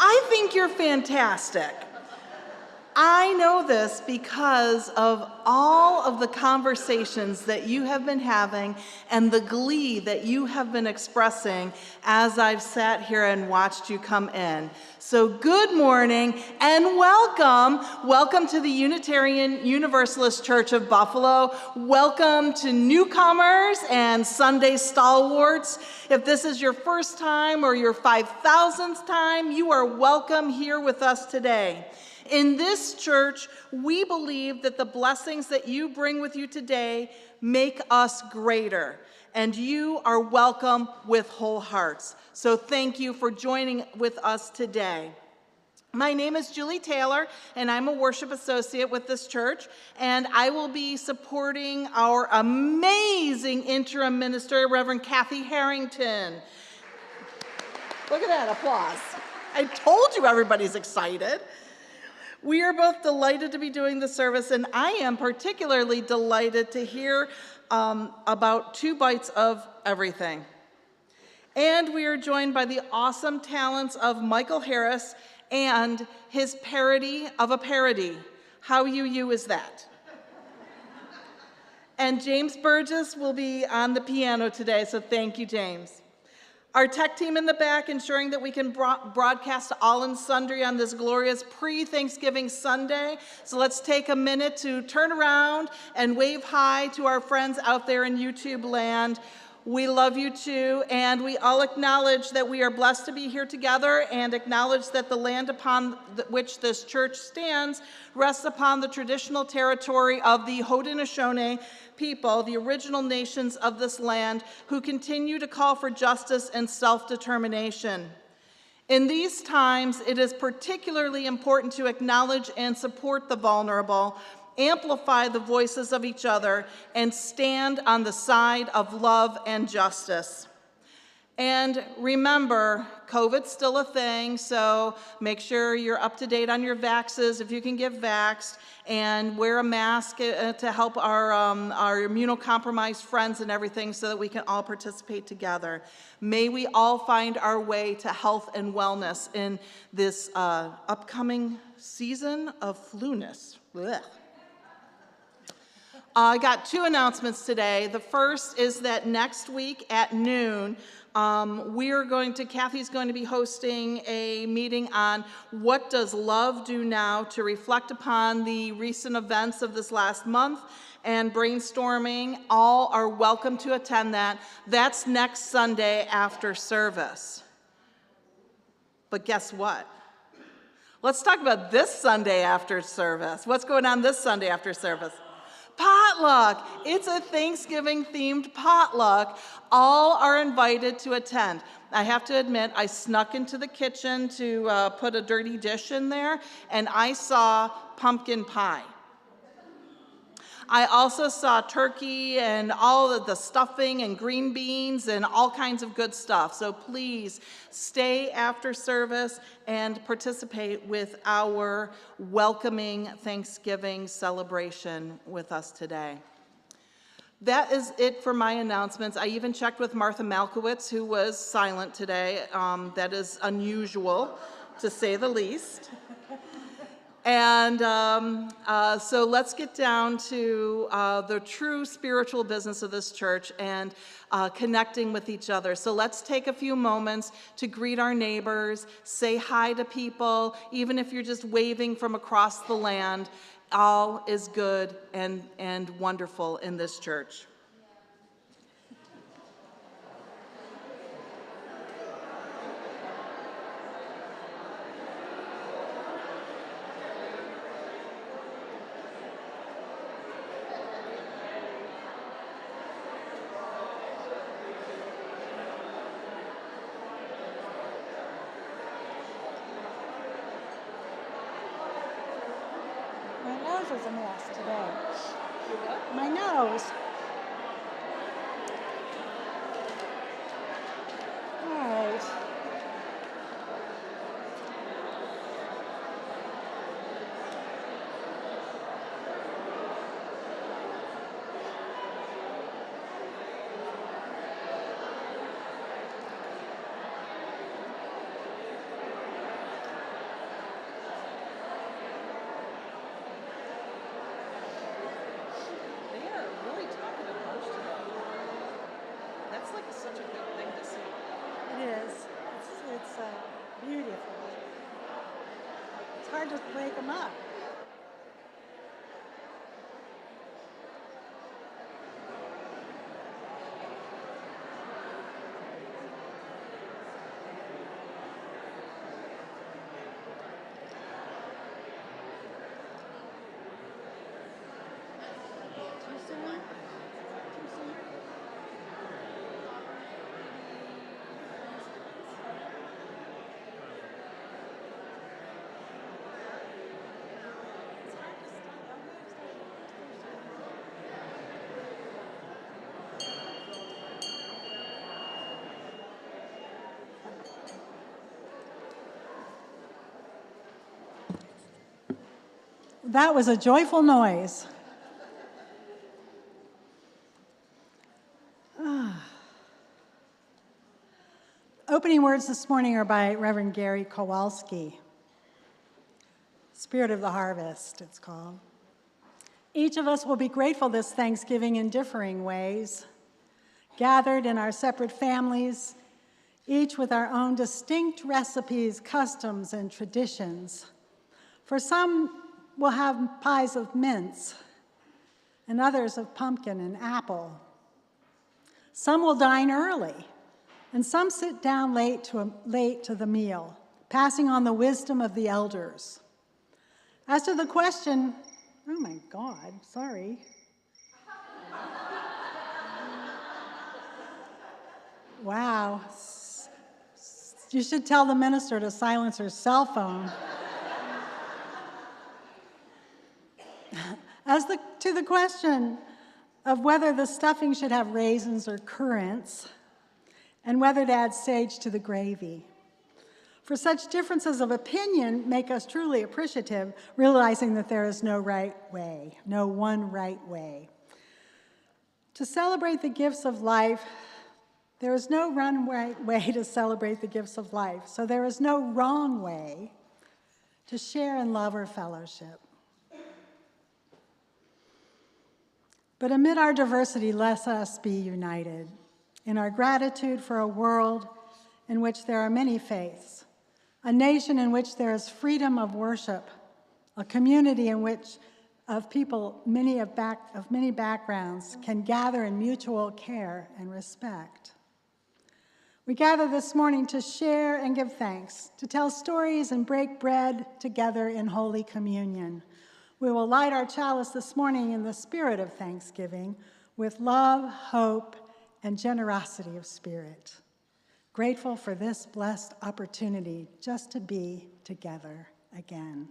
I think you're fantastic. I know this because of all of the conversations that you have been having and the glee that you have been expressing as I've sat here and watched you come in. So good morning and welcome. Welcome to the Unitarian Universalist Church of Buffalo. Welcome to newcomers and Sunday stalwarts. If this is your first time or your 5,000th time, you are welcome here with us today. In this church, we believe that the blessings that you bring with you today make us greater, and you are welcome with whole hearts. So thank you for joining with us today. My name is Julie Taylor, and I'm a worship associate with this church, and I will be supporting our amazing interim minister, Reverend Cathy Harrington. Look at that applause. I told you everybody's excited. We are both delighted to be doing the service, and I am particularly delighted to hear about 2 bites of everything. And we are joined by the awesome talents of Michael Harris and his parody of a parody. How you is that? And James Burgess will be on the piano today, so thank you, James. Our tech team in the back ensuring that we can broadcast all and sundry on this glorious pre-Thanksgiving Sunday. So let's take a minute to turn around and wave hi to our friends out there in YouTube land. We love you too, and we all acknowledge that we are blessed to be here together and acknowledge that the land upon which this church stands rests upon the traditional territory of the Haudenosaunee people, the original nations of this land, who continue to call for justice and self-determination. In these times, it is particularly important to acknowledge and support the vulnerable, amplify the voices of each other, and stand on the side of love and justice. And remember, COVID's still a thing, so make sure you're up to date on your vaxes if you can get vaxxed, and wear a mask to help our immunocompromised friends and everything so that we can all participate together. May we all find our way to health and wellness in this upcoming season of flu-ness. Blech. I got 2 announcements today. The first is that next week at noon, Cathy's going to be hosting a meeting on what does love do now to reflect upon the recent events of this last month and brainstorming. All are welcome to attend that. That's next Sunday after service. But guess what? Let's talk about this Sunday after service. What's going on this Sunday after service? Potluck. It's a Thanksgiving-themed potluck. All are invited to attend. I have to admit, I snuck into the kitchen to put a dirty dish in there, and I saw pumpkin pie. I also saw turkey and all of the stuffing and green beans and all kinds of good stuff. So please stay after service and participate with our welcoming Thanksgiving celebration with us today. That is it for my announcements. I even checked with Martha Malkowitz, who was silent today. That is unusual, to say the least. And so let's get down to the true spiritual business of this church and connecting with each other. So let's take a few moments to greet our neighbors, say hi to people, even if you're just waving from across the land. All is good and wonderful in this church. Was a mess today. My nose. All right. just break them up. Too soon? Too soon? That was a joyful noise. Opening words this morning are by Reverend Gary Kowalski. Spirit of the Harvest, it's called. Each of us will be grateful this Thanksgiving in differing ways, gathered in our separate families, each with our own distinct recipes, customs, and traditions. For some, we'll have pies of mince, and others of pumpkin and apple. Some will dine early, and some sit down late to the meal, passing on the wisdom of the elders. As to the question, oh my God, sorry. Wow. You should tell the minister to silence her cell phone. To the question of whether the stuffing should have raisins or currants, and whether to add sage to the gravy. For such differences of opinion make us truly appreciative, realizing that there is no right way, no one right way. To celebrate the gifts of life, there is no one right way to celebrate the gifts of life, so there is no wrong way to share in love or fellowship. But amid our diversity, let us be united in our gratitude for a world in which there are many faiths, a nation in which there is freedom of worship, a community in which of people many backgrounds can gather in mutual care and respect. We gather this morning to share and give thanks, to tell stories and break bread together in Holy Communion. We will light our chalice this morning in the spirit of thanksgiving with love, hope, and generosity of spirit. Grateful for this blessed opportunity just to be together again.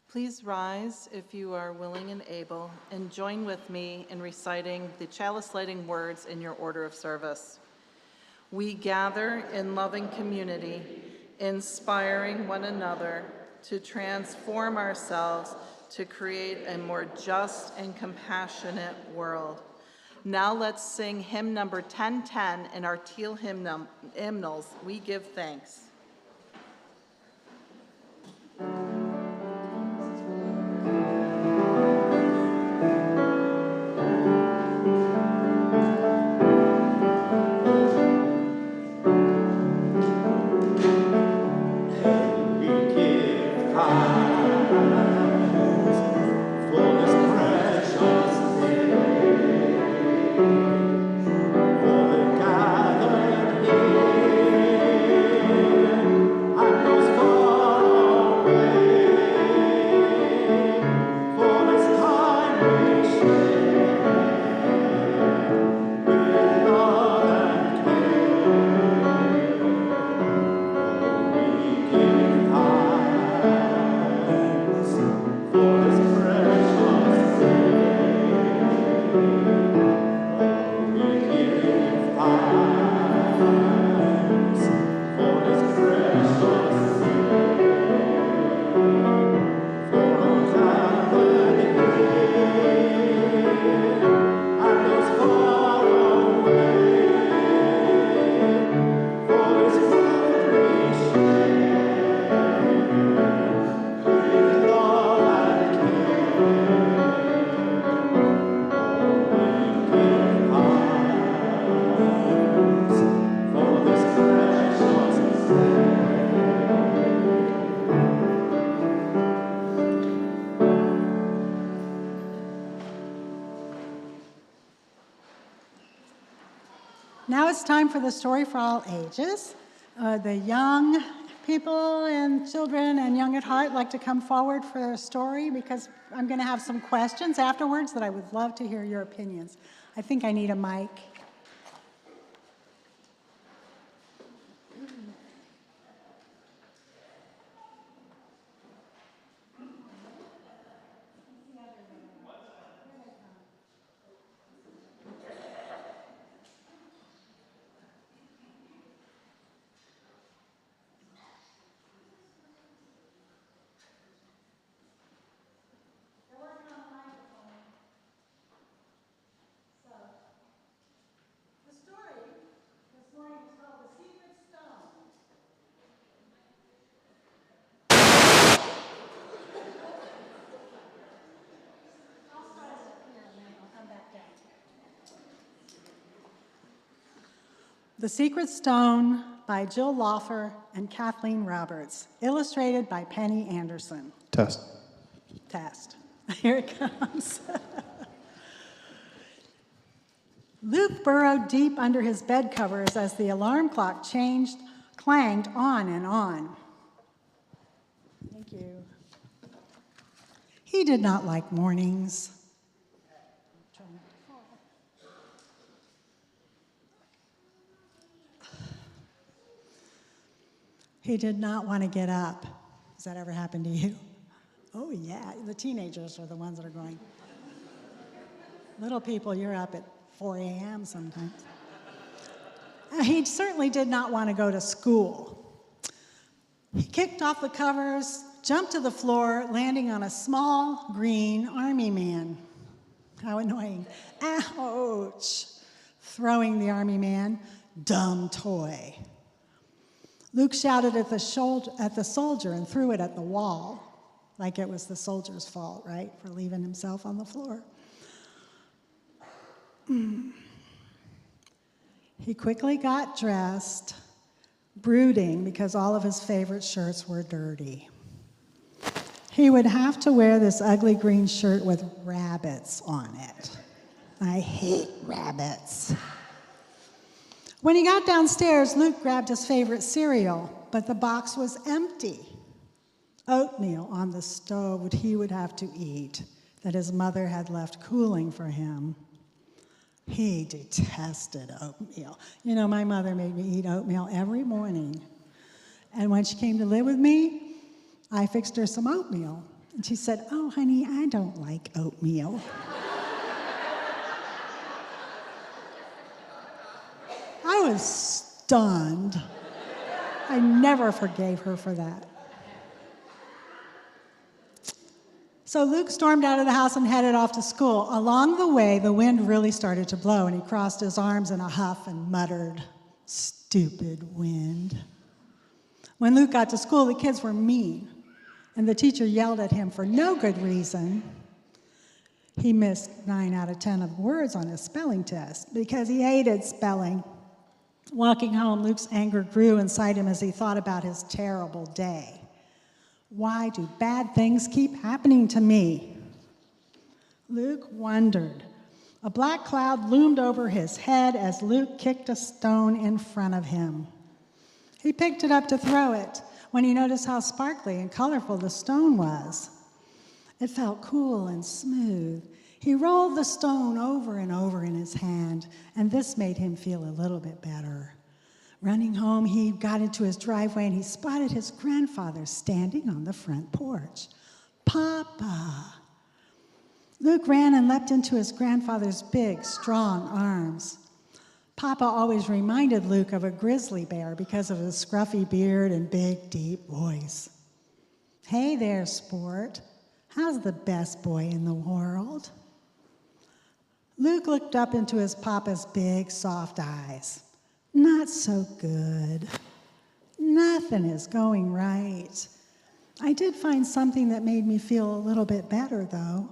Please rise if you are willing and able, and join with me in reciting the chalice lighting words in your order of service. We gather in loving community, inspiring one another to transform ourselves to create a more just and compassionate world. Now let's sing hymn number 1010 in our teal hymnals, We Give Thanks. Now it's time for the story for all ages. The young people and children and young at heart like to come forward for their story because I'm going to have some questions afterwards that I would love to hear your opinions. I think I need a mic. The Secret Stone by Jill Lawfer and Kathleen Roberts, illustrated by Penny Anderson. Test. Here it comes. Luke burrowed deep under his bed covers as the alarm clock clanged on and on. Thank you. He did not like mornings. He did not want to get up. Has that ever happened to you? Oh, yeah. The teenagers are the ones that are going. Little people, you're up at 4 a.m. sometimes. He certainly did not want to go to school. He kicked off the covers, jumped to the floor, landing on a small green army man. How annoying. Ouch. Throwing the army man, dumb toy. Luke shouted at the soldier and threw it at the wall, like it was the soldier's fault, right, for leaving himself on the floor. He quickly got dressed, brooding because all of his favorite shirts were dirty. He would have to wear this ugly green shirt with rabbits on it. I hate rabbits. When he got downstairs, Luke grabbed his favorite cereal, but the box was empty. Oatmeal on the stove he would have to eat that his mother had left cooling for him. He detested oatmeal. You know, my mother made me eat oatmeal every morning. And when she came to live with me, I fixed her some oatmeal. And she said, "Oh, honey, I don't like oatmeal." I was stunned. I never forgave her for that. So Luke stormed out of the house and headed off to school. Along the way, the wind really started to blow, and he crossed his arms in a huff and muttered, "Stupid wind." When Luke got to school, the kids were mean, and the teacher yelled at him for no good reason. He missed 9 out of 10 of words on his spelling test because he hated spelling. Walking home, Luke's anger grew inside him as he thought about his terrible day. Why do bad things keep happening to me? Luke wondered. A black cloud loomed over his head as Luke kicked a stone in front of him. He picked it up to throw it when he noticed how sparkly and colorful the stone was. It felt cool and smooth. He rolled the stone over and over in his hand, and this made him feel a little bit better. Running home, he got into his driveway and he spotted his grandfather standing on the front porch. "Papa!" Luke ran and leapt into his grandfather's big, strong arms. Papa always reminded Luke of a grizzly bear because of his scruffy beard and big, deep voice. "Hey there, sport. How's the best boy in the world?" Luke looked up into his papa's big, soft eyes. "Not so good. Nothing is going right. I did find something that made me feel a little bit better, though."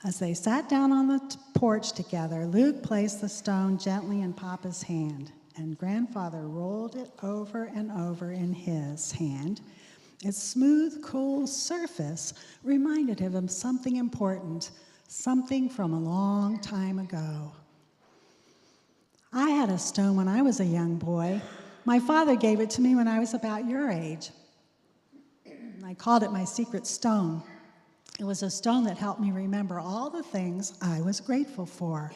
As they sat down on the porch together, Luke placed the stone gently in Papa's hand, and Grandfather rolled it over and over in his hand. Its smooth, cool surface reminded him of something important, something from a long time ago. I had a stone when I was a young boy. My father gave it to me when I was about your age. I called it my secret stone. It was a stone that helped me remember all the things I was grateful for.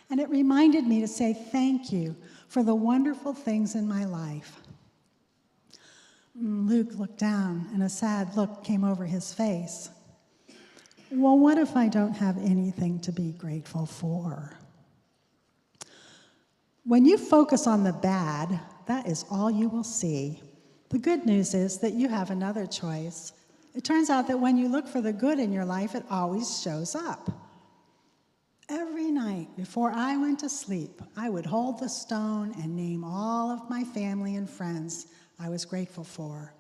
And it reminded me to say thank you for the wonderful things in my life. Luke looked down, and a sad look came over his face. Well, what if I don't have anything to be grateful for? When you focus on the bad, that is all you will see. The good news is that you have another choice. It turns out that when you look for the good in your life, it always shows up. Every night before I went to sleep, I would hold the stone and name all of my family and friends I was grateful for.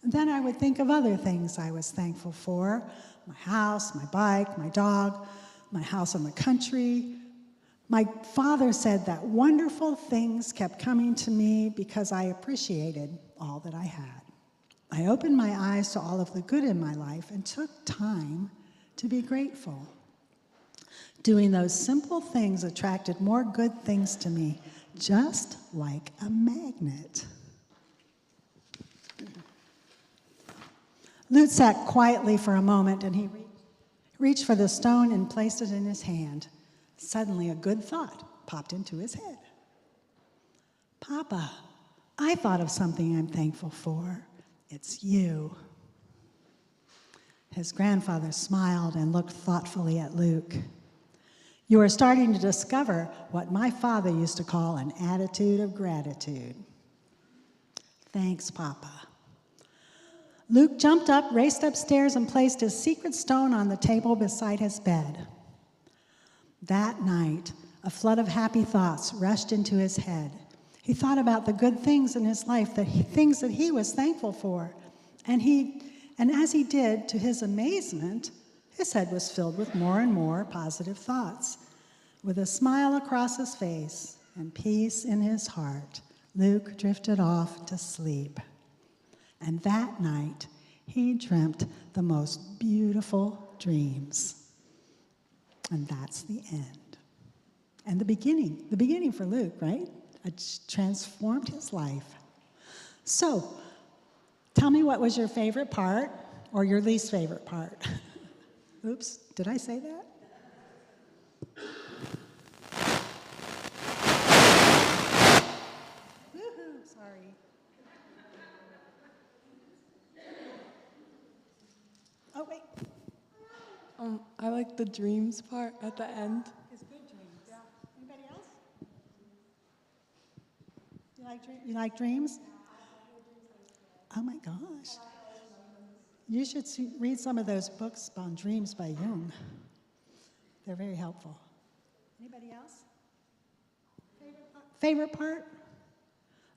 And then I would think of other things I was thankful for: my house, my bike, my dog, my house in the country. My father said that wonderful things kept coming to me because I appreciated all that I had. I opened my eyes to all of the good in my life and took time to be grateful. Doing those simple things attracted more good things to me, just like a magnet. Lute sat quietly for a moment, and he reached for the stone and placed it in his hand. Suddenly, a good thought popped into his head. Papa, I thought of something I'm thankful for. It's you. His grandfather smiled and looked thoughtfully at Luke. You are starting to discover what my father used to call an attitude of gratitude. Thanks, Papa. Luke jumped up, raced upstairs, and placed his secret stone on the table beside his bed. That night, a flood of happy thoughts rushed into his head. He thought about the good things in his life, things that he was thankful for. And as he did, to his amazement, his head was filled with more and more positive thoughts. With a smile across his face and peace in his heart, Luke drifted off to sleep. And that night, he dreamt the most beautiful dreams. And that's the end. And the beginning for Luke, right? It transformed his life. So, tell me, what was your favorite part or your least favorite part? Oops, did I say that? Woohoo, sorry. Oh, wait. I like the dreams part at the end. It's good dreams. Yeah. Anybody else? You like dreams? Oh my gosh. You should read some of those books on dreams by Jung. They're very helpful. Anybody else? Favorite part?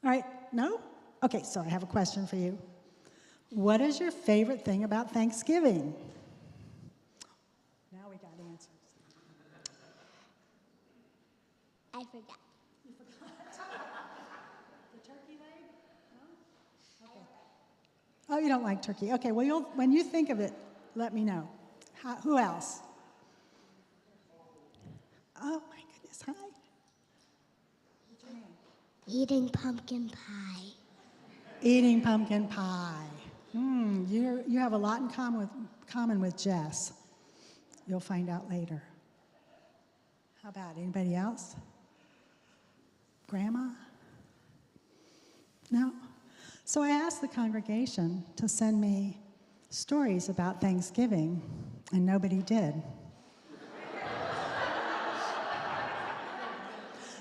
All right, no? Okay, so I have a question for you. What is your favorite thing about Thanksgiving? Now we got answers. I forgot. You forgot? The turkey leg? No? Okay. Oh, you don't like turkey. Okay, well, when you think of it, let me know. Who else? Oh, my goodness. Hi. What's your name? Eating pumpkin pie. Eating pumpkin pie. You have a lot in common with Jess. You'll find out later. How about anybody else? Grandma? No? So I asked the congregation to send me stories about Thanksgiving, and nobody did.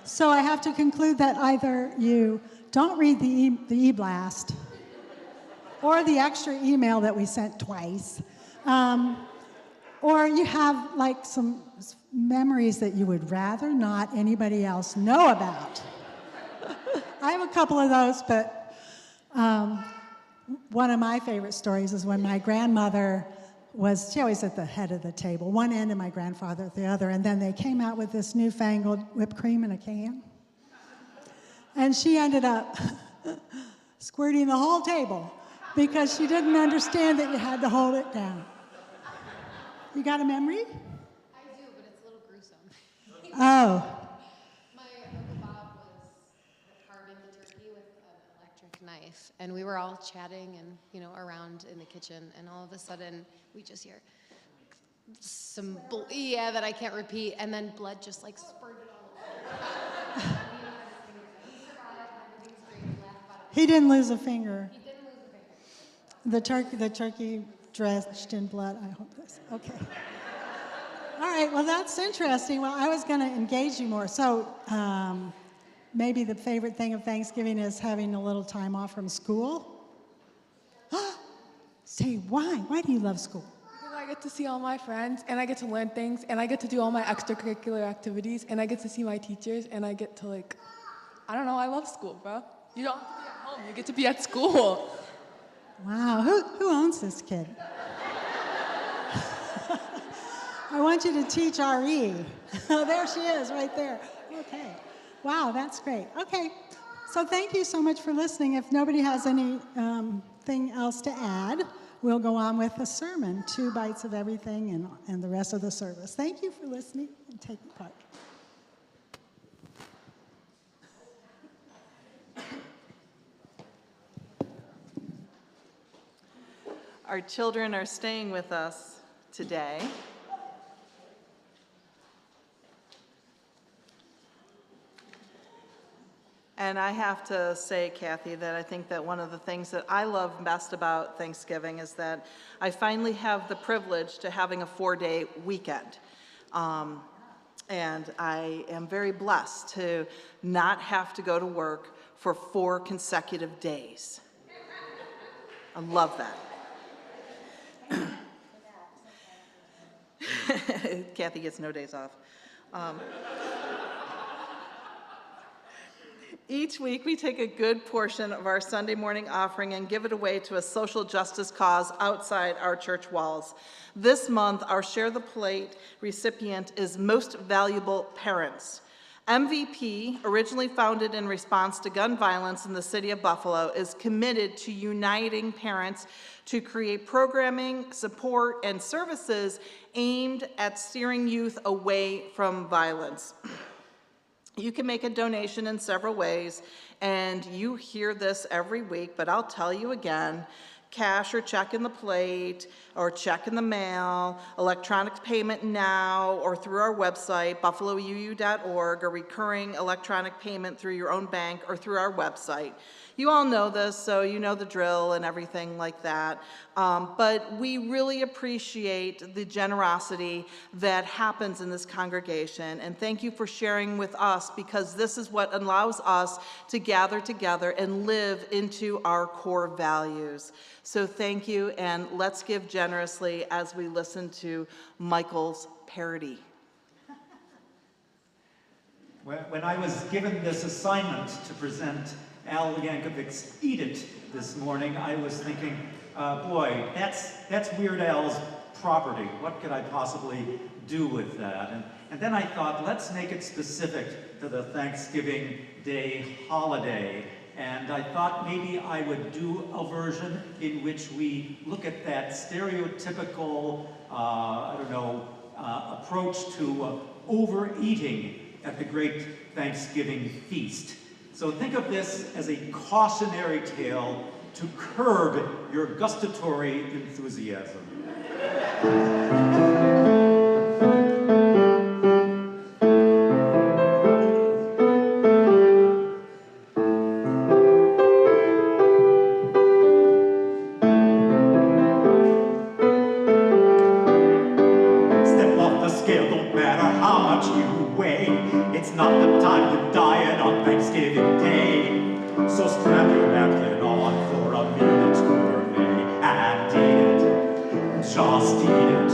So I have to conclude that either you don't read the e-blast or the extra email that we sent twice, or you have like some memories that you would rather not anybody else know about. I have a couple of those, but one of my favorite stories is when my grandmother she always at the head of the table, one end and my grandfather at the other, and then they came out with this newfangled whipped cream in a can. And she ended up squirting the whole table because she didn't understand that you had to hold it down. You got a memory? I do, but it's a little gruesome. Oh. My Uncle Bob wife, and we were all chatting and, you know, around in the kitchen, and all of a sudden we just hear some, yeah, that I can't repeat, and then blood just like spurted all over. He didn't lose a finger. He didn't lose a finger. The turkey drenched in blood. I hope this. Okay. All right. Well, that's interesting. Well, I was going to engage you more. So maybe the favorite thing of Thanksgiving is having a little time off from school. Say why? Why do you love school? Because I get to see all my friends, and I get to learn things, and I get to do all my extracurricular activities, and I get to see my teachers, and I get to, like, I don't know, I love school, bro. You don't have to be at home, you get to be at school. Wow. Who owns this kid? I want you to teach RE. Oh, there she is, right there. Okay. Wow, that's great. Okay. So thank you so much for listening. If nobody has anything else to add, we'll go on with the sermon, 2 bites of everything and the rest of the service. Thank you for listening and taking part. Our children are staying with us today. And I have to say, Cathy, that I think that one of the things that I love best about Thanksgiving is that I finally have the privilege to having a 4-day weekend. And I am very blessed to not have to go to work for 4 consecutive days. I love that. Cathy gets no days off. Each week, we take a good portion of our Sunday morning offering and give it away to a social justice cause outside our church walls. This month, our Share the Plate recipient is Most Valuable Parents. MVP, originally founded in response to gun violence in the city of Buffalo, is committed to uniting parents to create programming, support, and services aimed at steering youth away from violence. You can make a donation in several ways, and you hear this every week, but I'll tell you again: cash or check in the plate, or check in the mail, electronic payment now, or through our website, buffalouu.org, or recurring electronic payment through your own bank or through our website. You all know this, so you know the drill and everything like that. But we really appreciate the generosity that happens in this congregation. And thank you for sharing with us, because this is what allows us to gather together and live into our core values. So thank you, and let's give generously as we listen to Michael's parody. When I was given this assignment to present Al Yankovic's Eat It this morning, I was thinking, boy, that's Weird Al's property. What could I possibly do with that? And then I thought, let's make it specific to the Thanksgiving Day holiday. And I thought maybe I would do a version in which we look at that stereotypical, approach to overeating at the great Thanksgiving feast. So think of this as a cautionary tale to curb your gustatory enthusiasm. Step off the scale, don't matter how much you weigh. It's not the time to diet on Thanksgiving Day. So strap your napkin on for a minute's gourmet and eat it. Just eat it.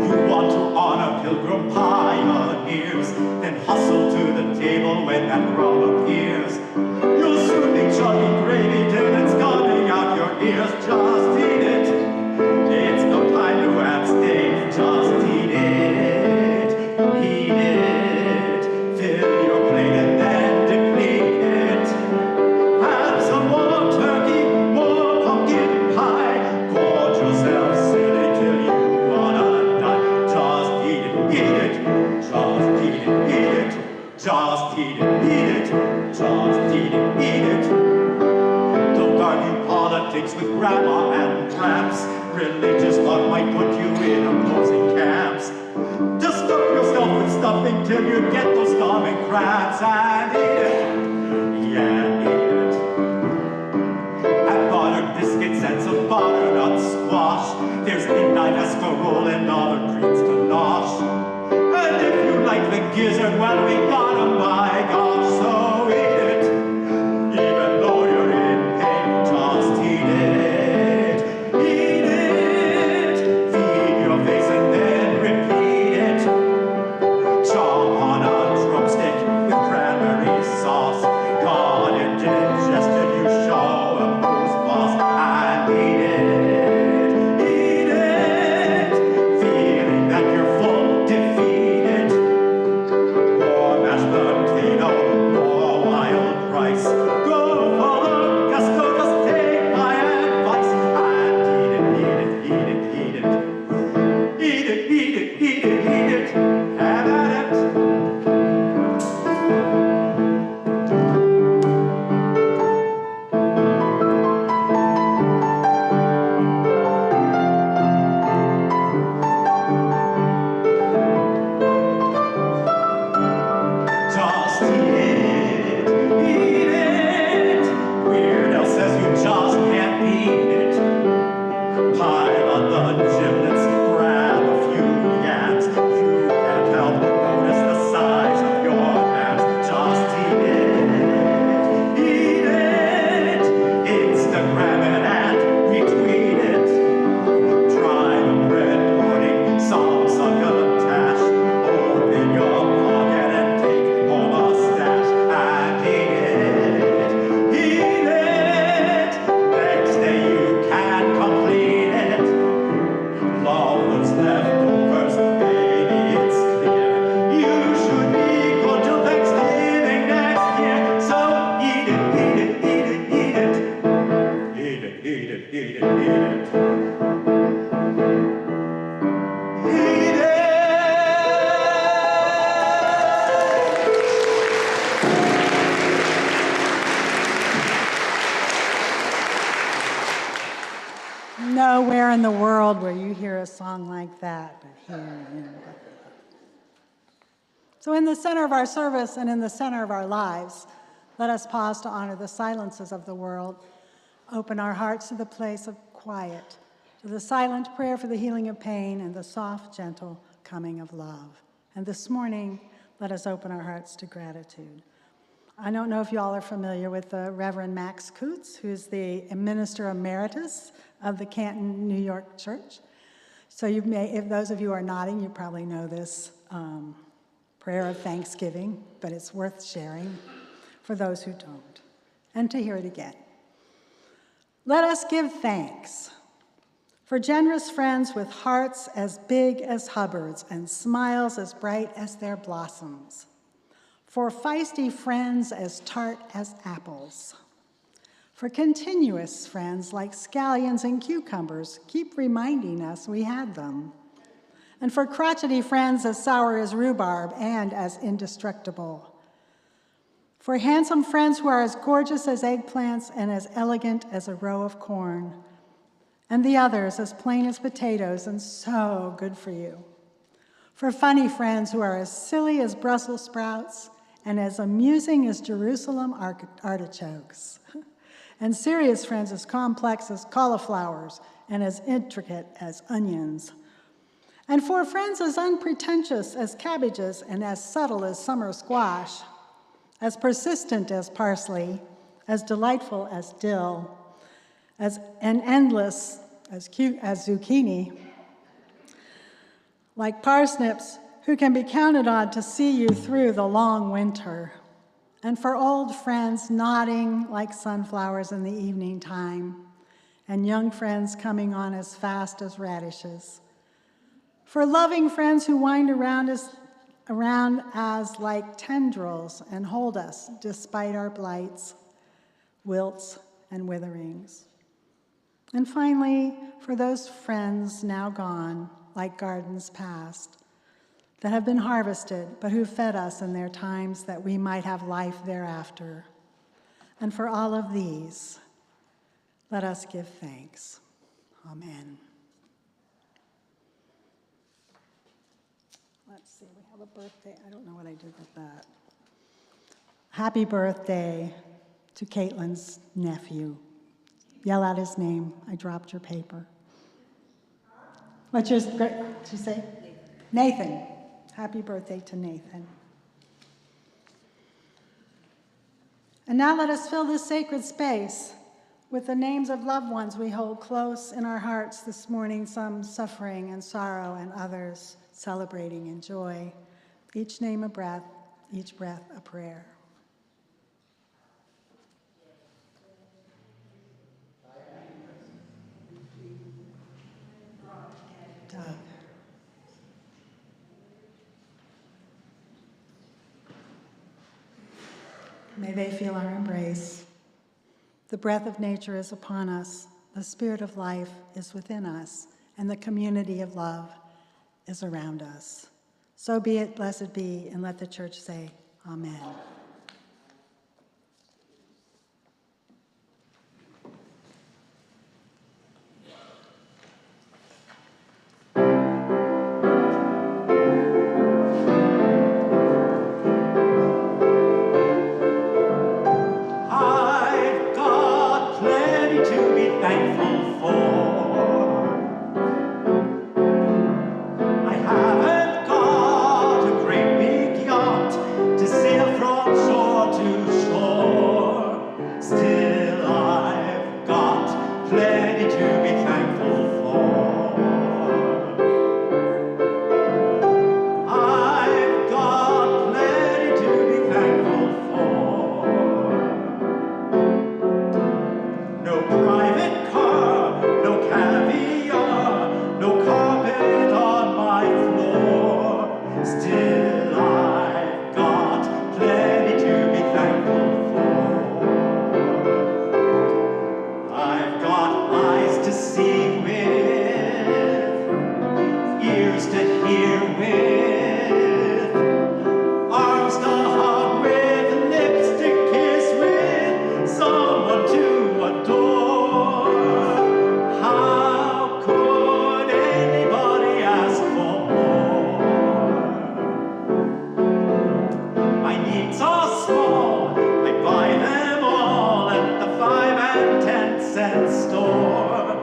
You want to honor Pilgrim pioneers, then hustle to the table when that crowd appears. You'll soon be chugging gravy till it's coming out your ears. Just eat it. It's no time to abstain. Just eat it. Eat it. Fill your plate and then deplete it. Have some more turkey, more pumpkin pie. Gorge yourself silly till you wanna die. Just eat it, eat it. Just eat it, eat it. Just eat it, eat it. Just eat it, eat it. grandma and gramps. Religious thought might put you in opposing camps. Just stuff yourself with stuffing till you get those stomach cramps and eat it. Yeah, eat it. And buttered biscuits and some butternut squash. There's midnight escarole and other treats to nosh. And if you like the gizzard, well, we got 'em, by gosh, so eat it. Even though you're in pain, just eat it. Eat it. Feed your face and then repeat it. Chomp on a drumstick with cranberry sauce. Caught indigestion, you show 'em who's boss. And eat it. Eat it. Feeling that you're full, defeat it. More mashed potato, more wild rice. Go for the gusto, just take my advice. And eat it, eat it, eat it, eat it. Eat it, eat it, eat it, eat it. Have at it. Just eat it. Weird Al says you just can't beat it. Pile on the giblets, grab a few yams. You can't help notice the size of your hands. Just eat it. Eat it. Instagram it and retweet it. Try the bread pudding, some succotash. Open your pocket and take home a stash. And eat it. Eat it. Next day you can complete it. Love those leftovers, baby, it's clear. You should be good till Thanksgiving next year. So eat it, eat it, eat it, eat it. Eat it, eat it, eat it, eat it. Eat it. Nowhere in the world where you hear a song like that, but here in Buffalo. So in the center of our service and in the center of our lives, let us pause to honor the silences of the world, open our hearts to the place of quiet, to the silent prayer for the healing of pain and the soft, gentle coming of love. And this morning, let us open our hearts to gratitude. I don't know if you all are familiar with the Reverend Max Coots, who's the minister emeritus of the Canton, New York Church. So you may, if those of you are nodding, you probably know this prayer of thanksgiving, but it's worth sharing for those who don't, and to hear it again. Let us give thanks for generous friends with hearts as big as Hubbard's and smiles as bright as their blossoms, for feisty friends as tart as apples, for continuous friends like scallions and cucumbers keep reminding us we had them, and for crotchety friends as sour as rhubarb and as indestructible, for handsome friends who are as gorgeous as eggplants and as elegant as a row of corn, and the others as plain as potatoes and so good for you, for funny friends who are as silly as Brussels sprouts and as amusing as Jerusalem artichokes, and serious friends as complex as cauliflowers and as intricate as onions, and for friends as unpretentious as cabbages and as subtle as summer squash, as persistent as parsley, as delightful as dill, and endless as zucchini, like parsnips who can be counted on to see you through the long winter, and for old friends nodding like sunflowers in the evening time, and young friends coming on as fast as radishes, for loving friends who wind around as like tendrils and hold us despite our blights, wilts, and witherings. And finally, for those friends now gone, like gardens past, that have been harvested, but who fed us in their times that we might have life thereafter. And for all of these, Let us give thanks. Amen. Let's see, we have a birthday. I don't know what I did with that. Happy birthday to Caitlin's nephew. Yell out his name. I dropped your paper. What's yours? Did you say? Nathan. Happy birthday to Nathan. And now let us fill this sacred space with the names of loved ones we hold close in our hearts this morning, some suffering and sorrow and others celebrating in joy. Each name a breath, each breath a prayer. Doug. May they feel our embrace. The breath of nature is upon us, the spirit of life is within us, and the community of love is around us. So be it, blessed be, and let the church say, Amen. I've got plenty to be thankful for. I haven't got a great big yacht to sail from shore to shore. Still, I've got plenty to be thankful for. I've got plenty to be thankful for. No private car, no caviar, no carpet on my floor. Still, I've got plenty to be thankful for. I've got eyes to see with, ears to hear with, arms to hug with, lips to kiss with, someone to adore. How could anybody ask for more? My needs are small, I buy them all at the 5 and 10 cent store.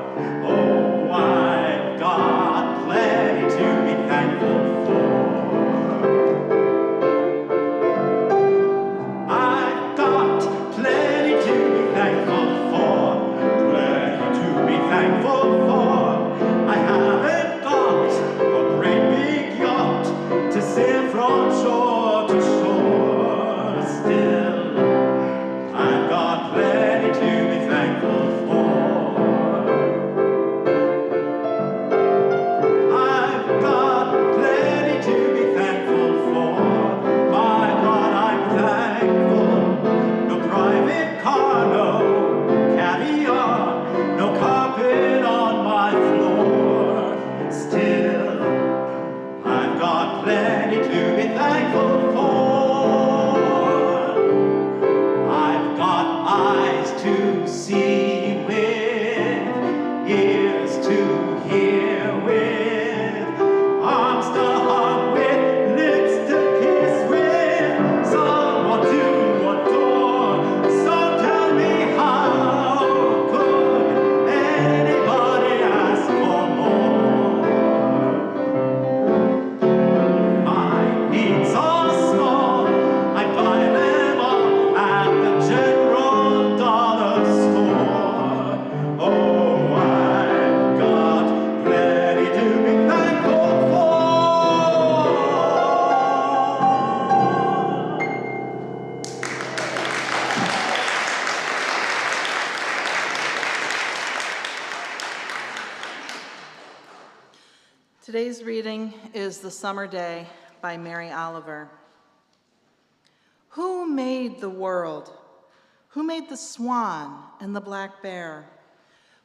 Oh, I've got plenty to be thankful for. I've got plenty to be thankful for, plenty to be thankful for. I haven't got a great big yacht to sail from shore to shore. Still, I've got plenty to be thankful for. I've got plenty to be thankful for. My God, I'm thankful. No private car, no caviar, no carpet on my floor. Still, I've got plenty to be thankful for. I've got eyes to see with, ears to hear with, arms to hug with, lips to kiss with, someone to adore. So tell me, how could anybody ask for more? My needs are small, I buy them all at the general dollar store. Oh, I've got plenty to be thankful for. Today's reading is The Summer Day by Mary Oliver. Who made the world? Who made the swan and the black bear?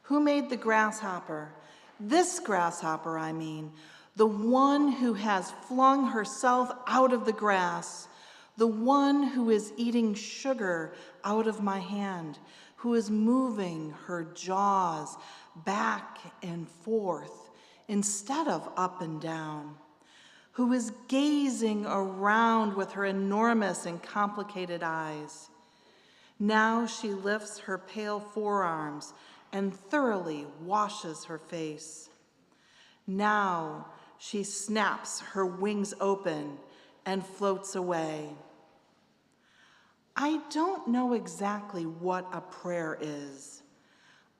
Who made the grasshopper? This grasshopper, I mean, the one who has flung herself out of the grass, the one who is eating sugar out of my hand, who is moving her jaws back and forth instead of up and down, who is gazing around with her enormous and complicated eyes. Now she lifts her pale forearms and thoroughly washes her face. Now she snaps her wings open and floats away. I don't know exactly what a prayer is.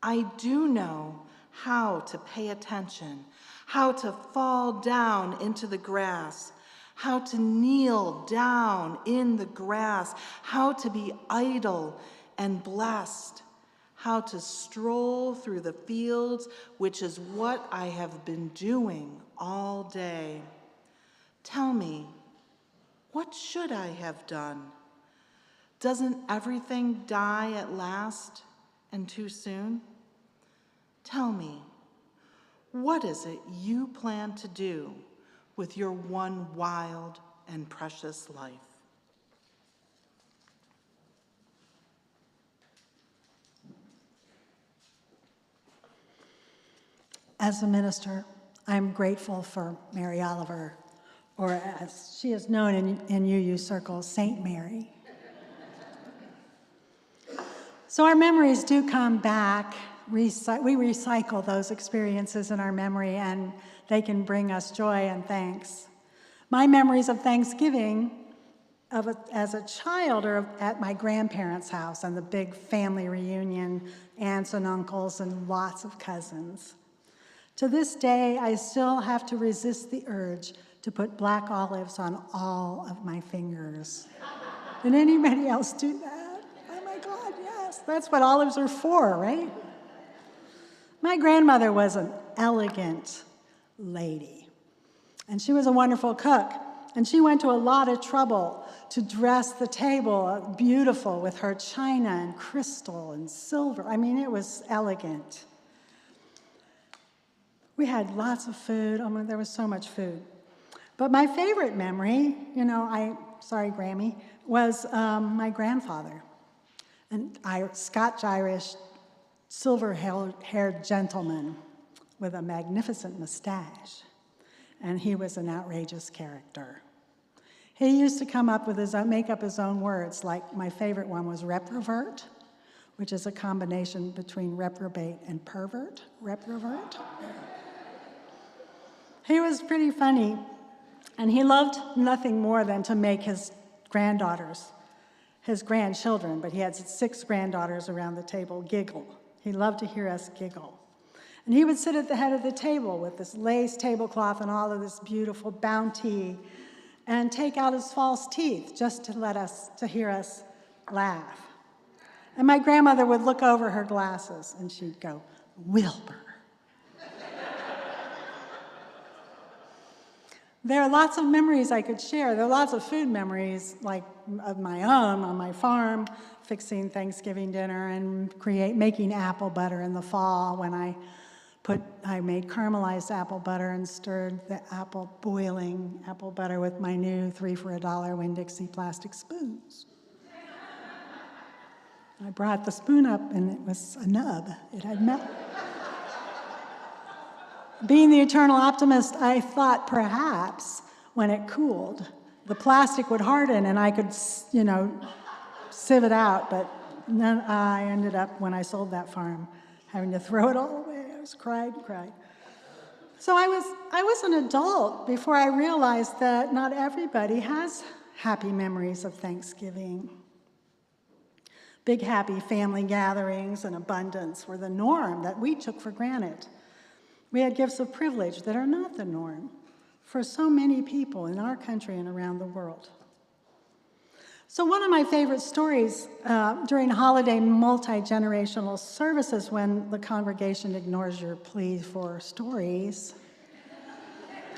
I do know how to pay attention, how to fall down into the grass, how to kneel down in the grass, how to be idle and blessed, how to stroll through the fields, which is what I have been doing all day. Tell me, what should I have done? Doesn't everything die at last and too soon? Tell me, what is it you plan to do with your one wild and precious life? As a minister, I'm grateful for Mary Oliver, or as she is known in UU circles, Saint Mary. So our memories do come back. We recycle those experiences in our memory, and they can bring us joy and thanks. My memories of Thanksgiving as a child are at my grandparents' house and the big family reunion, aunts and uncles and lots of cousins. To this day, I still have to resist the urge to put black olives on all of my fingers. Did anybody else do that? Oh my God, yes. That's what olives are for, right? My grandmother was an elegant lady, and she was a wonderful cook, and she went to a lot of trouble to dress the table beautiful with her china and crystal and silver. I mean, it was elegant. We had lots of food. Oh, there was so much food. But my favorite memory, sorry, Grammy, was my grandfather, an Scotch-Irish, silver-haired gentleman with a magnificent mustache, and he was an outrageous character. He used to come up with make up his own words, like my favorite one was reprovert, which is a combination between reprobate and pervert, reprovert. He was pretty funny, and he loved nothing more than to make his grandchildren, but he had 6 granddaughters around the table, giggle. He loved to hear us giggle. And he would sit at the head of the table with this lace tablecloth and all of this beautiful bounty and take out his false teeth just to hear us laugh. And my grandmother would look over her glasses and she'd go, Wilbur. There are lots of memories I could share. There are lots of food memories, like of my own on my farm, fixing Thanksgiving dinner and making apple butter in the fall when I made caramelized apple butter and stirred the boiling apple butter with my new 3 for $1 Winn-Dixie plastic spoons. I brought the spoon up and it was a nub. It had melted. Being the eternal optimist, I thought perhaps when it cooled, the plastic would harden and I could, sieve it out, but then I ended up, when I sold that farm, having to throw it all away. I was cried. So I was an adult before I realized that not everybody has happy memories of Thanksgiving. Big happy family gatherings and abundance were the norm that we took for granted. We had gifts of privilege that are not the norm for so many people in our country and around the world. So one of my favorite stories during holiday multi-generational services when the congregation ignores your plea for stories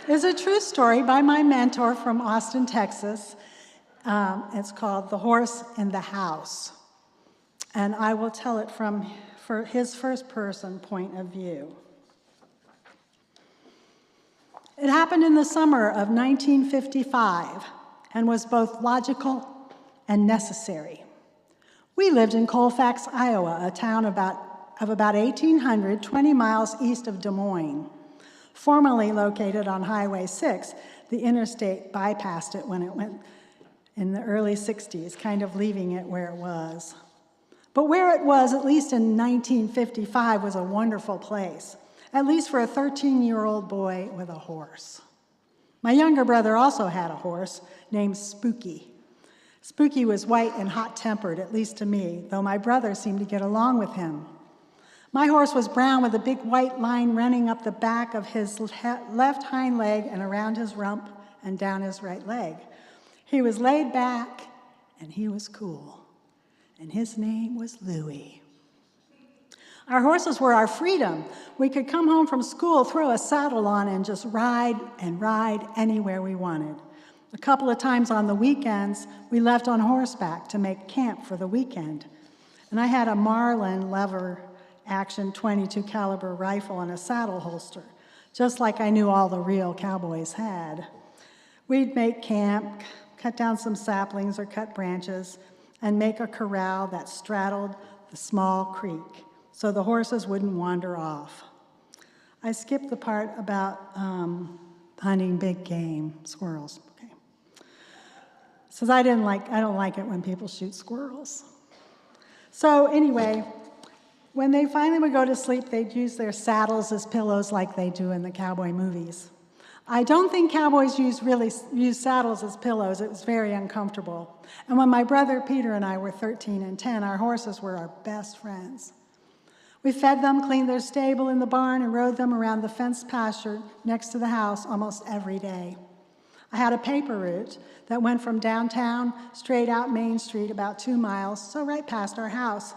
is a true story by my mentor from Austin, Texas. It's called The Horse in the House. And I will tell it from his first-person point of view. It happened in the summer of 1955 and was both logical and necessary. We lived in Colfax, Iowa, a town of about 1,800, 20 miles east of Des Moines. Formerly located on Highway 6, the interstate bypassed it when it went in the early 60s, kind of leaving it where it was. But where it was, at least in 1955, was a wonderful place, at least for a 13-year-old boy with a horse. My younger brother also had a horse named Spooky. Spooky was white and hot-tempered, at least to me, though my brother seemed to get along with him. My horse was brown with a big white line running up the back of his left hind leg and around his rump and down his right leg. He was laid back, and he was cool, and his name was Louie. Our horses were our freedom. We could come home from school, throw a saddle on, and just ride anywhere we wanted. A couple of times on the weekends, we left on horseback to make camp for the weekend. And I had a Marlin lever action .22 caliber rifle and a saddle holster, just like I knew all the real cowboys had. We'd make camp, cut down some saplings or cut branches, and make a corral that straddled the small creek so the horses wouldn't wander off. I skipped the part about hunting big game, squirrels. Okay. Says I don't like it when people shoot squirrels. So anyway, when they finally would go to sleep, they'd use their saddles as pillows like they do in the cowboy movies. I don't think cowboys use saddles as pillows. It was very uncomfortable. And when my brother Peter and I were 13 and 10, our horses were our best friends. We fed them, cleaned their stable in the barn, and rode them around the fenced pasture next to the house almost every day. I had a paper route that went from downtown straight out Main Street about 2 miles, so right past our house.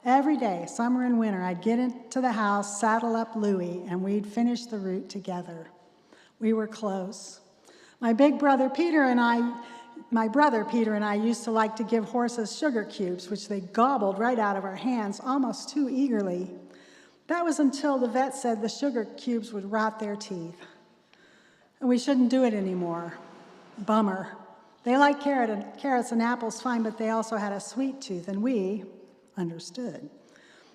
Every day, summer and winter, I'd get into the house, saddle up Louie, and we'd finish the route together. We were close. My brother Peter and I used to like to give horses sugar cubes, which they gobbled right out of our hands almost too eagerly. That was until the vet said the sugar cubes would rot their teeth. And we shouldn't do it anymore. Bummer. They liked carrots and apples fine, but they also had a sweet tooth, and we understood.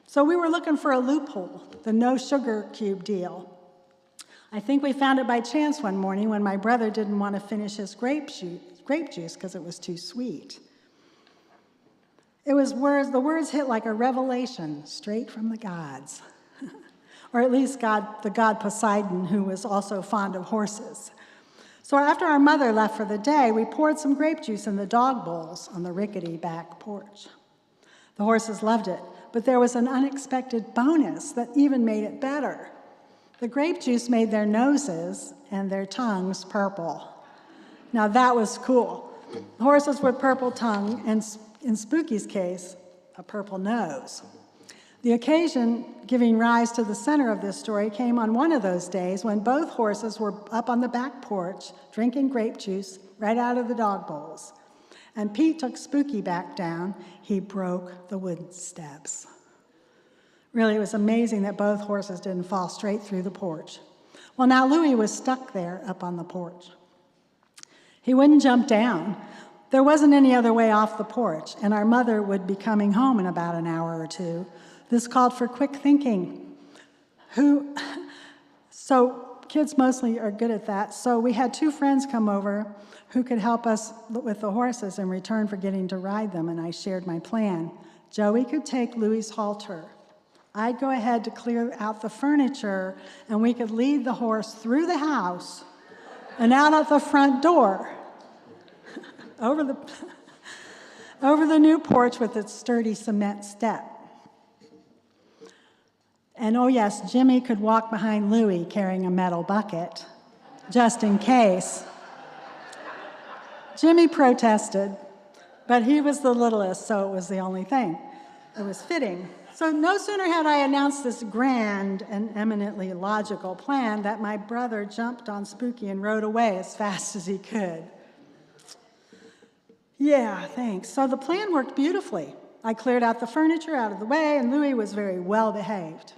So we were looking for a loophole, the no sugar cube deal. I think we found it by chance one morning when my brother didn't want to finish his grape juice because it was too sweet. The words hit like a revelation straight from the gods, or at least the god Poseidon, who was also fond of horses. So after our mother left for the day, we poured some grape juice in the dog bowls on the rickety back porch. The horses loved it, but there was an unexpected bonus that even made it better. The grape juice made their noses and their tongues purple. Now that was cool. Horses with purple tongue, and in Spooky's case, a purple nose. The occasion giving rise to the center of this story came on one of those days when both horses were up on the back porch drinking grape juice right out of the dog bowls. And Pete took Spooky back down. He broke the wooden steps. Really, it was amazing that both horses didn't fall straight through the porch. Well, now Louie was stuck there up on the porch. He wouldn't jump down. There wasn't any other way off the porch, and our mother would be coming home in about an hour or two. This called for quick thinking. So kids mostly are good at that. So we had 2 friends come over who could help us with the horses in return for getting to ride them, and I shared my plan. Joey could take Louie's halter. I'd go ahead to clear out the furniture, and we could lead the horse through the house and out at the front door, over the new porch with its sturdy cement step. And oh yes, Jimmy could walk behind Louie carrying a metal bucket, just in case. Jimmy protested, but he was the littlest, so it was the only thing. It was fitting. So no sooner had I announced this grand and eminently logical plan that my brother jumped on Spooky and rode away as fast as he could. Yeah, thanks. So the plan worked beautifully. I cleared out the furniture out of the way, and Louie was very well behaved.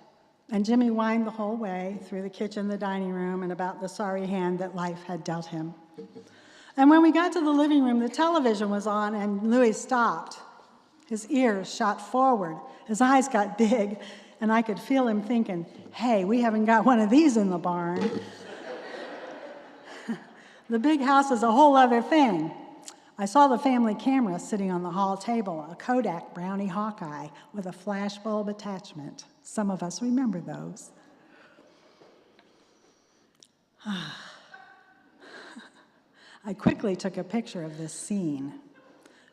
And Jimmy whined the whole way through the kitchen, the dining room, and about the sorry hand that life had dealt him. And when we got to the living room, the television was on, and Louie stopped. His ears shot forward, his eyes got big, and I could feel him thinking, hey, we haven't got one of these in the barn. The big house is a whole other thing. I saw the family camera sitting on the hall table, a Kodak Brownie Hawkeye with a flashbulb attachment. Some of us remember those. I quickly took a picture of this scene.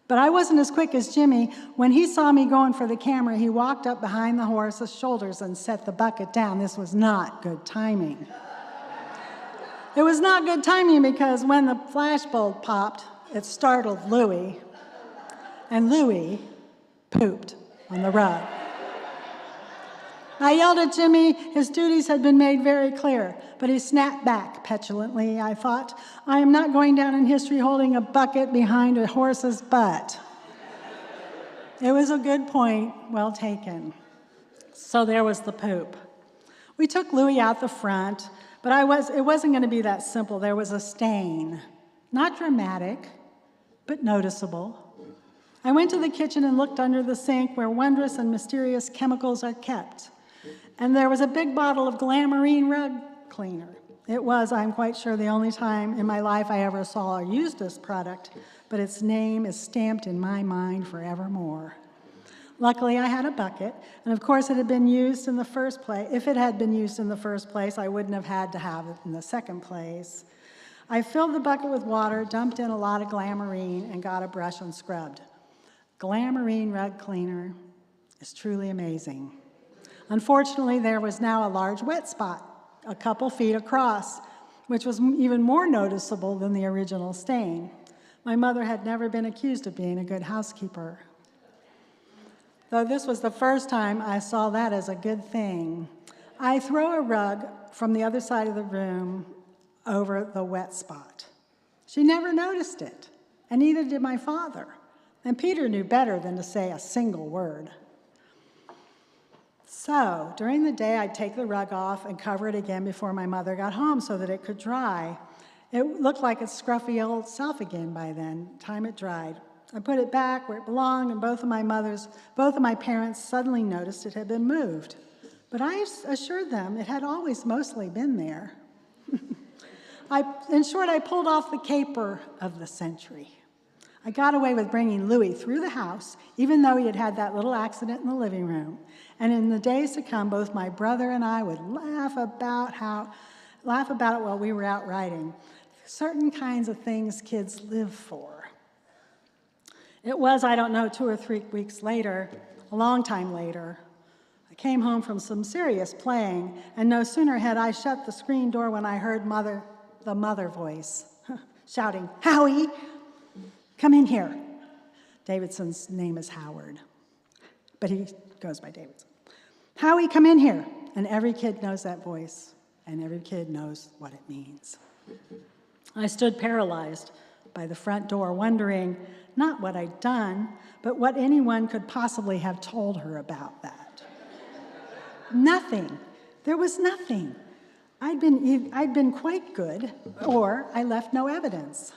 But I wasn't as quick as Jimmy. When he saw me going for the camera, he walked up behind the horse's shoulders and set the bucket down. This was not good timing. It was not good timing because when the flashbulb popped, it startled Louie, and Louie pooped on the rug. I yelled at Jimmy. His duties had been made very clear, but he snapped back petulantly. I thought, I am not going down in history holding a bucket behind a horse's butt. It was a good point, well taken. So there was the poop. We took Louie out the front, but it wasn't going to be that simple. There was a stain. Not dramatic, but noticeable. I went to the kitchen and looked under the sink where wondrous and mysterious chemicals are kept. And there was a big bottle of Glamarine rug cleaner. It was, I'm quite sure, the only time in my life I ever saw or used this product, but its name is stamped in my mind forevermore. Luckily, I had a bucket, and of course it had been used in the first place. If it had been used in the first place, I wouldn't have had to have it in the second place. I filled the bucket with water, dumped in a lot of Glamarine, and got a brush and scrubbed. Glamarine rug cleaner is truly amazing. Unfortunately, there was now a large wet spot, a couple feet across, which was even more noticeable than the original stain. My mother had never been accused of being a good housekeeper. Though this was the first time I saw that as a good thing. I throw a rug from the other side of the room over the wet spot. She never noticed it, and neither did my father. And Peter knew better than to say a single word. So, during the day, I'd take the rug off and cover it again before my mother got home so that it could dry. It looked like its scruffy old self again by then, time it dried. I put it back where it belonged, and both of my parents suddenly noticed it had been moved. But I assured them it had always mostly been there. In short, I pulled off the caper of the century. I got away with bringing Louie through the house, even though he had had that little accident in the living room. And in the days to come, both my brother and I would laugh about it while we were out riding. Certain kinds of things kids live for. It was, I don't know, 2 or 3 weeks later, a long time later, I came home from some serious playing, and no sooner had I shut the screen door when I heard the mother voice shouting, "Howie, come in here." Davidson's name is Howard, but he goes by Davidson. "Howie, come in here." And every kid knows that voice, and every kid knows what it means. I stood paralyzed by the front door, wondering not what I'd done, but what anyone could possibly have told her about that. Nothing. There was nothing. I'd been quite good, or I left no evidence.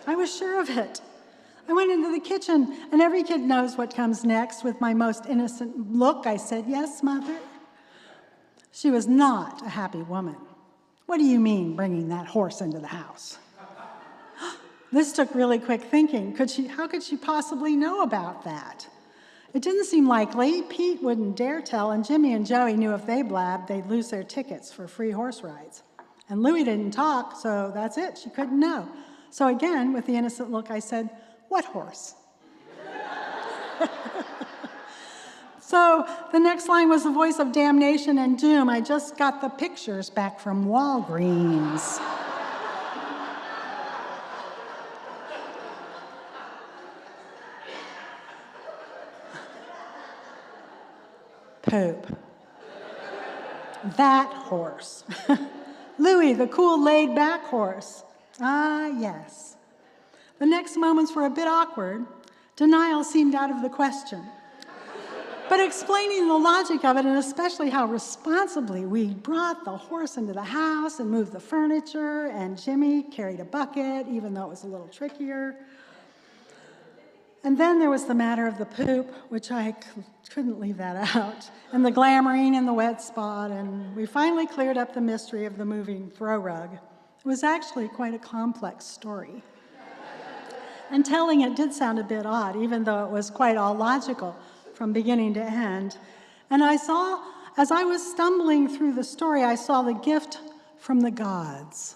I was sure of it. I went into the kitchen, and every kid knows what comes next. With my most innocent look, I said, "Yes, Mother." She was not a happy woman. "What do you mean, bringing that horse into the house?" This took really quick thinking. How could she possibly know about that? It didn't seem likely. Pete wouldn't dare tell, and Jimmy and Joey knew if they blabbed, they'd lose their tickets for free horse rides. And Louie didn't talk, so that's it. She couldn't know. So again, with the innocent look, I said, "What horse?" So the next line was the voice of damnation and doom. I just got the pictures back from Walgreens. Poop. That horse. Louie, the cool, laid-back horse. Ah, yes. The next moments were a bit awkward. Denial seemed out of the question. But explaining the logic of it, and especially how responsibly we brought the horse into the house and moved the furniture, and Jimmy carried a bucket, even though it was a little trickier. And then there was the matter of the poop, which I couldn't leave that out, and the glamourine in the wet spot, and we finally cleared up the mystery of the moving throw rug. It was actually quite a complex story. And telling it did sound a bit odd, even though it was quite all logical from beginning to end. And I saw, as I was stumbling through the story, I saw the gift from the gods.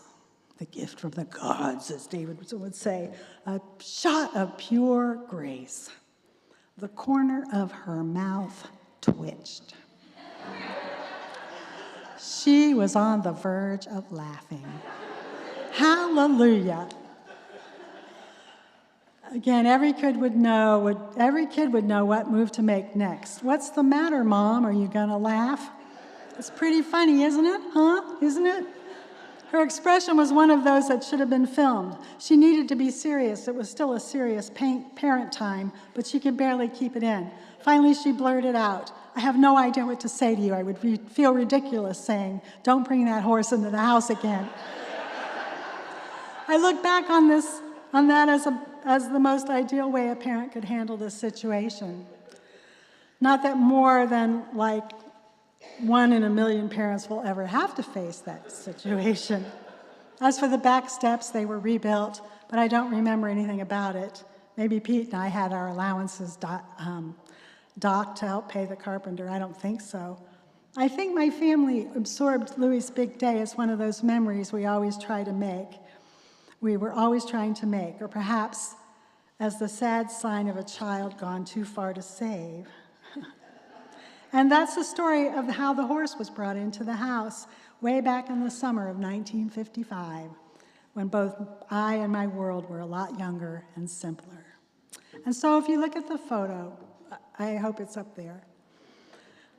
The gift from the gods, as David would say, a shot of pure grace. The corner of her mouth twitched. She was on the verge of laughing. Hallelujah. Again, every kid would know what move to make next. What's the matter, Mom? Are you gonna laugh? It's pretty funny, isn't it? Huh? Isn't it? Her expression was one of those that should have been filmed. She needed to be serious. It was still a serious parent time, but she could barely keep it in. Finally, she blurted out, I have no idea what to say to you. I would feel ridiculous saying, don't bring that horse into the house again. I look back on that as the most ideal way a parent could handle this situation. Not that more than like 1 in a million parents will ever have to face that situation. As for the back steps, they were rebuilt, but I don't remember anything about it. Maybe Pete and I had our allowances docked to help pay the carpenter. I don't think so. I think my family absorbed Louie's big day as one of those memories we always try to make. We were always trying to make, or perhaps as the sad sign of a child gone too far to save. And that's the story of how the horse was brought into the house way back in the summer of 1955, when both I and my world were a lot younger and simpler. And so if you look at the photo, I hope it's up there,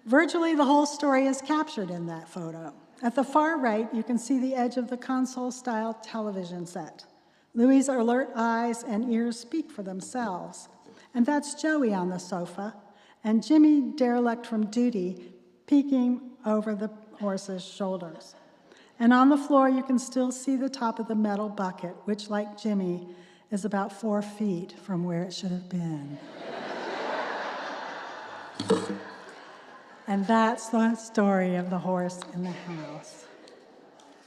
virtually the whole story is captured in that photo. At the far right, you can see the edge of the console-style television set. Louie's alert eyes and ears speak for themselves. And that's Joey on the sofa, and Jimmy, derelict from duty, peeking over the horse's shoulders. And on the floor, you can still see the top of the metal bucket, which, like Jimmy, is about 4 feet from where it should have been. And that's the story of the horse in the house.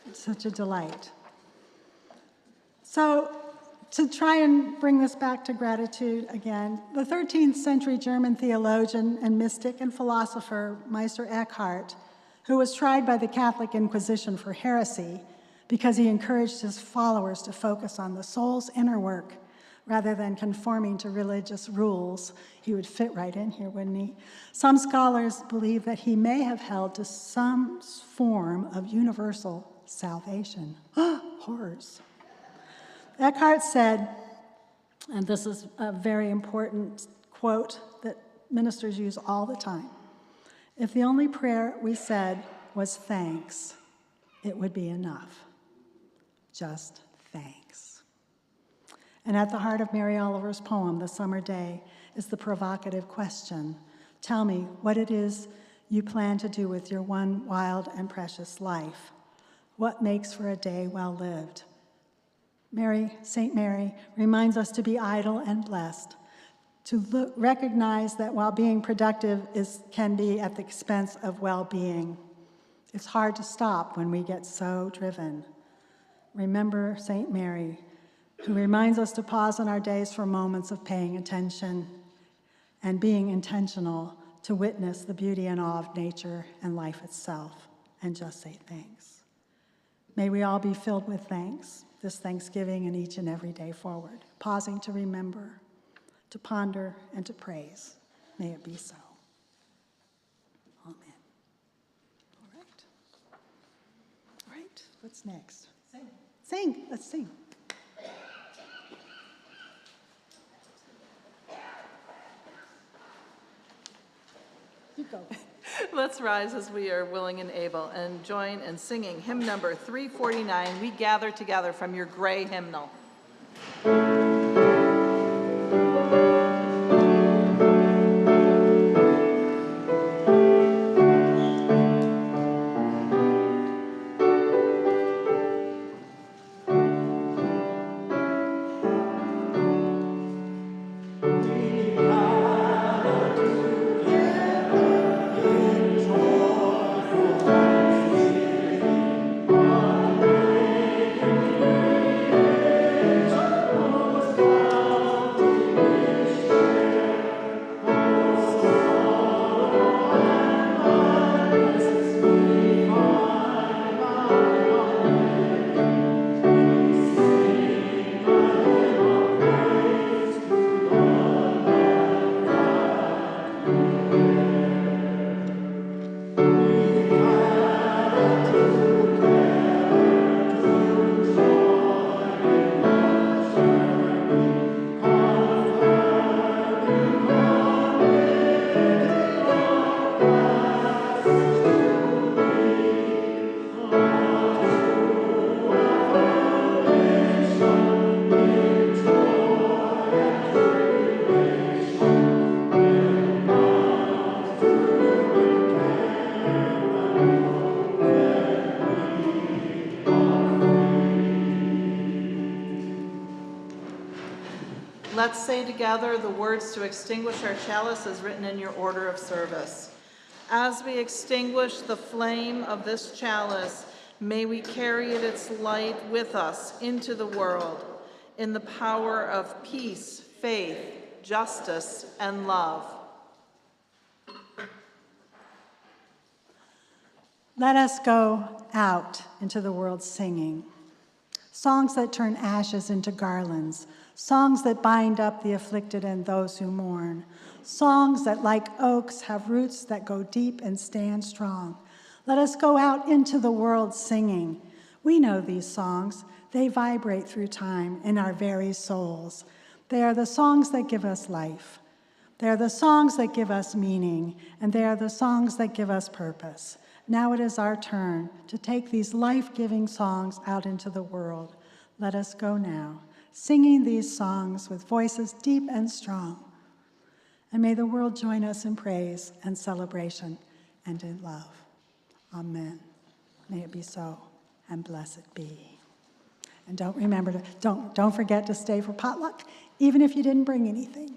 It's such a delight. So, to try and bring this back to gratitude again, the 13th century German theologian and mystic and philosopher Meister Eckhart, who was tried by the Catholic Inquisition for heresy because he encouraged his followers to focus on the soul's inner work rather than conforming to religious rules. He would fit right in here, wouldn't he? Some scholars believe that he may have held to some form of universal salvation. Horrors. Eckhart said, and this is a very important quote that ministers use all the time, if the only prayer we said was thanks, it would be enough. Just thanks. And at the heart of Mary Oliver's poem, The Summer Day, is the provocative question. Tell me what it is you plan to do with your one wild and precious life. What makes for a day well lived? St. Mary reminds us to be idle and blessed, to recognize that while being productive can be at the expense of well-being. It's hard to stop when we get so driven. Remember St. Mary, who reminds us to pause in our days for moments of paying attention and being intentional to witness the beauty and awe of nature and life itself, and just say thanks. May we all be filled with thanks this Thanksgiving and each and every day forward, pausing to remember, to ponder, and to praise. May it be so. Amen. All right, what's next? Sing. Let's sing. You go. Let's rise as we are willing and able and join in singing hymn number 349, We Gather Together, from your gray hymnal. Let's say together the words to extinguish our chalice as written in your order of service. As we extinguish the flame of this chalice, may we carry its light with us into the world in the power of peace, faith, justice, and love. Let us go out into the world singing. Songs that turn ashes into garlands. Songs that bind up the afflicted and those who mourn. Songs that, like oaks, have roots that go deep and stand strong. Let us go out into the world singing. We know these songs. They vibrate through time in our very souls. They are the songs that give us life. They are the songs that give us meaning, and they are the songs that give us purpose. Now it is our turn to take these life-giving songs out into the world. Let us go now, singing these songs with voices deep and strong. And may the world join us in praise and celebration and in love. Amen. May it be so, and blessed be. And don't forget to stay for potluck, even if you didn't bring anything.